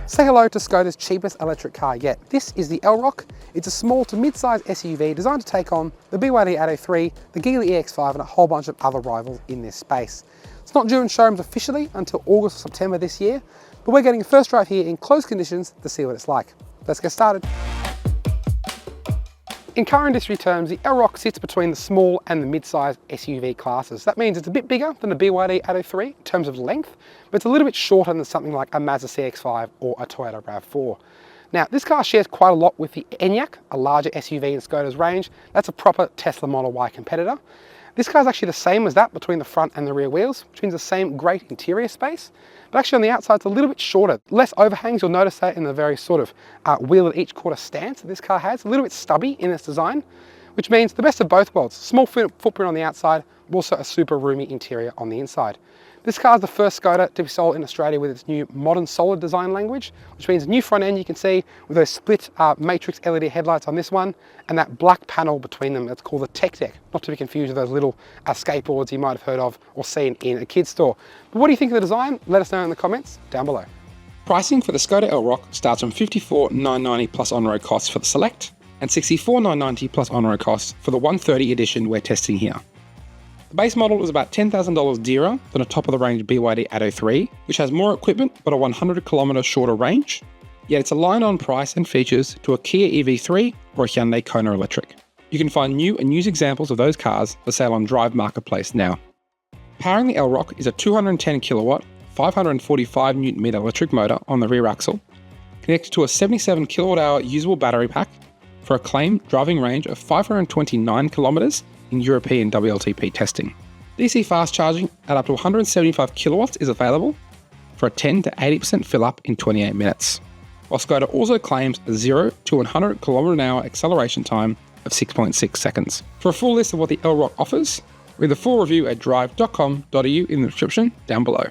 Say hello to Škoda's cheapest electric car yet. This is the Elroq. It's a small to mid-size SUV designed to take on the BYD Atto 3, the Geely EX5 and a whole bunch of other rivals in this space. It's not due in showrooms officially until August or September this year, but we're getting a first drive here in closed conditions to see what it's like. Let's get started. In car industry terms, the Elroq sits between the small and the mid-size SUV classes. That means it's a bit bigger than the BYD Atto 3 in terms of length, but it's a little bit shorter than something like a Mazda CX-5 or a Toyota RAV4. Now, this car shares quite a lot with the Enyaq, a larger SUV in Škoda's range. That's a proper Tesla Model Y competitor. This car is actually the same as that between the front and the rear wheels, which means the same great interior space, but actually on the outside it's a little bit shorter. Less overhangs, you'll notice that in the very sort of wheel at each quarter stance that this car has. A little bit stubby in its design, which means the best of both worlds. Small footprint on the outside, but also a super roomy interior on the inside. This car is the first Škoda to be sold in Australia with its new modern solid design language, which means a new front end you can see with those split matrix LED headlights on this one and that black panel between them. That's called the tech deck, not to be confused with those little skateboards you might have heard of or seen in a kid's store. But what do you think of the design? Let us know in the comments down below. Pricing for the Škoda Elroq starts from $54,990 plus on-road costs for the Select and $64,990 plus on-road costs for the 130 edition we're testing here. The base model is about $10,000 dearer than a top-of-the-range BYD Atto 3, which has more equipment but a 100km shorter range, yet it's aligned on price and features to a Kia EV3 or a Hyundai Kona Electric. You can find new and used examples of those cars for sale on Drive Marketplace now. Powering the Elroq is a 210kW, 545 Nm electric motor on the rear axle, connected to a 77kWh usable battery pack for a claimed driving range of 529km in European WLTP testing. DC fast charging at up to 175 kilowatts is available for a 10 to 80% fill up in 28 minutes, while Škoda also claims a 0 to 100km/h acceleration time of 6.6 seconds. For a full list of what the Elroq offers, read the full review at drive.com.au in the description down below.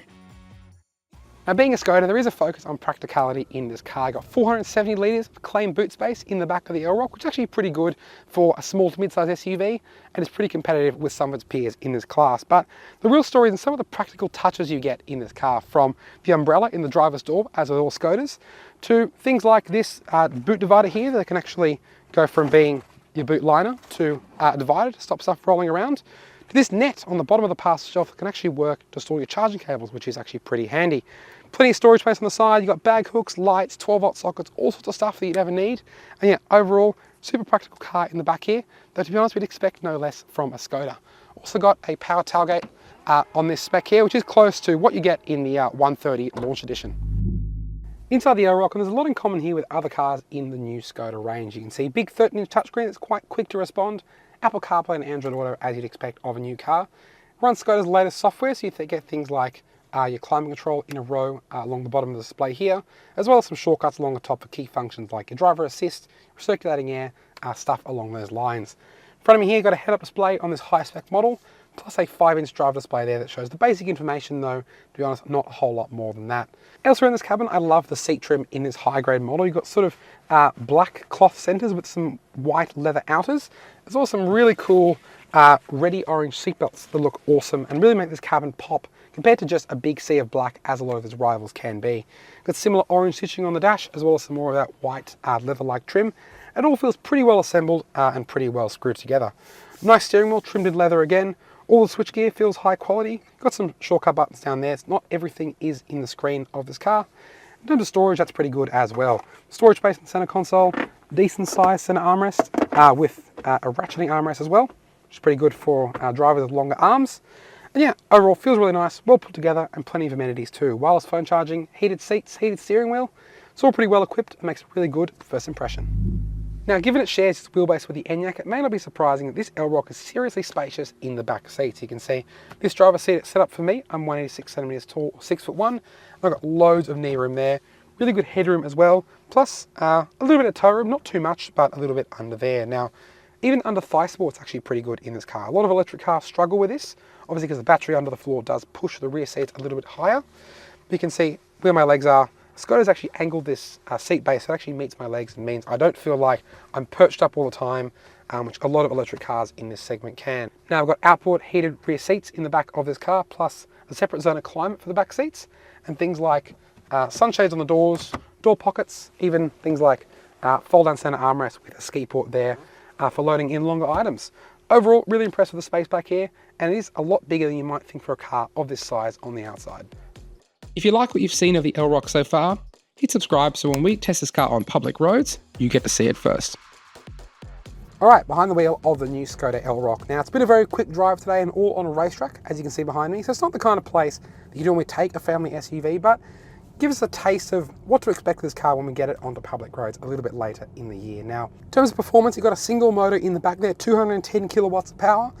Now, being a Škoda, there is a focus on practicality in this car. You've got 470 litres of claimed boot space in the back of the Elroq, which is actually pretty good for a small to mid-size SUV, and is pretty competitive with some of its peers in this class. But the real story is in some of the practical touches you get in this car, from the umbrella in the driver's door, as with all Škodas, to things like this boot divider here that can actually go from being your boot liner to a divider to stop stuff rolling around, to this net on the bottom of the passenger shelf that can actually work to store your charging cables, which is actually pretty handy. Plenty of storage space on the side. You've got bag hooks, lights, 12-volt sockets, all sorts of stuff that you'd ever need. And yeah, overall, super practical car in the back here, though to be honest, we'd expect no less from a Škoda. Also got a power tailgate on this spec here, which is close to what you get in the 130 Launch Edition. Inside the Elroq, and there's a lot in common here with other cars in the new Škoda range. You can see big 13-inch touchscreen that's quite quick to respond, Apple CarPlay and Android Auto as you'd expect of a new car. Runs Škoda's latest software, so you get things like your climate control in a row along the bottom of the display here, as well as some shortcuts along the top for key functions like your driver assist, recirculating air, stuff along those lines. In front of me here, you've got a head-up display on this high-spec model, plus a 5-inch driver display there that shows the basic information, though, to be honest, not a whole lot more than that. Elsewhere in this cabin, I love the seat trim in this high-grade model. You've got sort of black cloth centers with some white leather outers. There's also some really cool reddy orange seatbelts that look awesome and really make this cabin pop compared to just a big sea of black as a lot of its rivals can be. Got similar orange stitching on the dash, as well as some more of that white leather-like trim. It all feels pretty well assembled and pretty well screwed together. Nice steering wheel, trimmed in leather again. All the switchgear feels high quality. Got some shortcut buttons down there. Not everything is in the screen of this car. In terms of storage, that's pretty good as well. Storage space in the center console, decent size center armrest with a ratcheting armrest as well, which is pretty good for drivers with longer arms. And yeah, overall feels really nice, well put together, and plenty of amenities too. Wireless phone charging, heated seats, heated steering wheel. It's all pretty well equipped and makes a really good first impression. Now, given it shares its wheelbase with the Enyaq, it may not be surprising that this Elroq is seriously spacious in the back seats. You can see this driver's seat is set up for me. I'm 186 centimeters tall, 6'1". I've got loads of knee room there. Really good headroom as well. Plus a little bit of toe room, not too much, but a little bit under there. Now, even under thigh support, it's actually pretty good in this car. A lot of electric cars struggle with this, obviously because the battery under the floor does push the rear seats a little bit higher. But you can see where my legs are. Škoda's actually angled this seat base so it actually meets my legs and means I don't feel like I'm perched up all the time, which a lot of electric cars in this segment can. Now I've got outboard heated rear seats in the back of this car, plus a separate zone of climate for the back seats, and things like sunshades on the doors door pockets, even things like fold-down center armrest with a ski port there for loading in longer items. Overall, really impressed with the space back here, and it is a lot bigger than you might think for a car of this size on the outside. If you like what you've seen of the Elroq so far, hit subscribe so when we test this car on public roads, you get to see it first. All right, behind the wheel of the new Skoda Elroq. Now, it's been a very quick drive today and all on a racetrack, as you can see behind me. So it's not the kind of place that you normally take a family SUV, but give us a taste of what to expect with this car when we get it onto public roads a little bit later in the year. Now, in terms of performance, you've got a single motor in the back there, 210 kilowatts of power,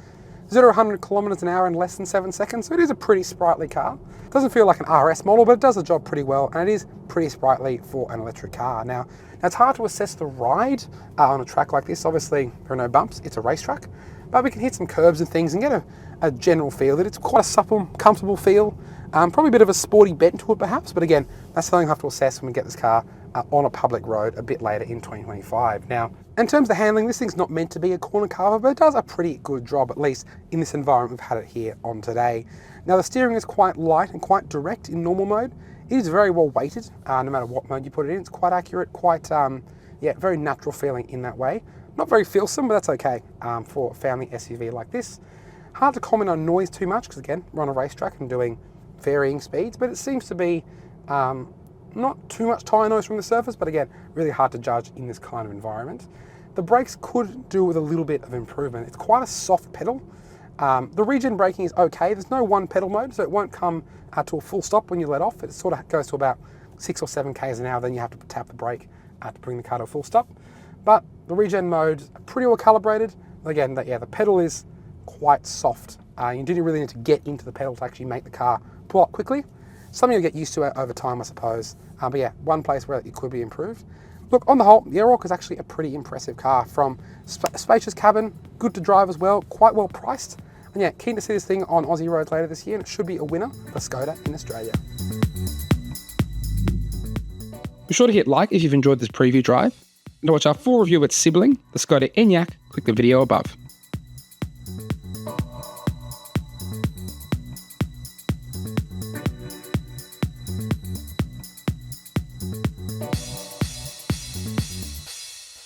0 to 100 kilometers an hour in less than 7 seconds. So it is a pretty sprightly car. It doesn't feel like an RS model, but it does the job pretty well, and it is pretty sprightly for an electric car. Now it's hard to assess the ride on a track like this. Obviously, there are no bumps, it's a racetrack, but we can hit some curbs and things and get a general feel that it's quite a supple, comfortable feel. Probably a bit of a sporty bent to it perhaps, but again, that's something I have to assess when we get this car on a public road a bit later in 2025. Now, in terms of the handling, this thing's not meant to be a corner carver, but it does a pretty good job, at least in this environment we've had it here on today. Now, the steering is quite light and quite direct in normal mode. It is very well weighted, no matter what mode you put it in. It's quite accurate, quite, very natural feeling in that way. Not very feelsome, but that's okay for a family SUV like this. Hard to comment on noise too much, because again, we're on a racetrack and doing varying speeds, but it seems to be not too much tyre noise from the surface, but again, really hard to judge in this kind of environment. The brakes could do with a little bit of improvement. It's quite a soft pedal. The regen braking is okay. There's no one pedal mode, so it won't come to a full stop when you let off. It sort of goes to about 6 or 7 k's an hour, then you have to tap the brake to bring the car to a full stop. But the regen mode's pretty well calibrated. Again, the pedal is quite soft. You do really need to get into the pedal to actually make the car pull up quickly. Something you'll get used to over time, I suppose. But yeah, one place where it could be improved. Look, on the whole, the Elroq is actually a pretty impressive car. From spacious cabin, good to drive as well, quite well priced. And yeah, keen to see this thing on Aussie roads later this year, and it should be a winner for Skoda in Australia. Be sure to hit like if you've enjoyed this preview drive. And to watch our full review at Sibling, the Skoda Enyaq, click the video above.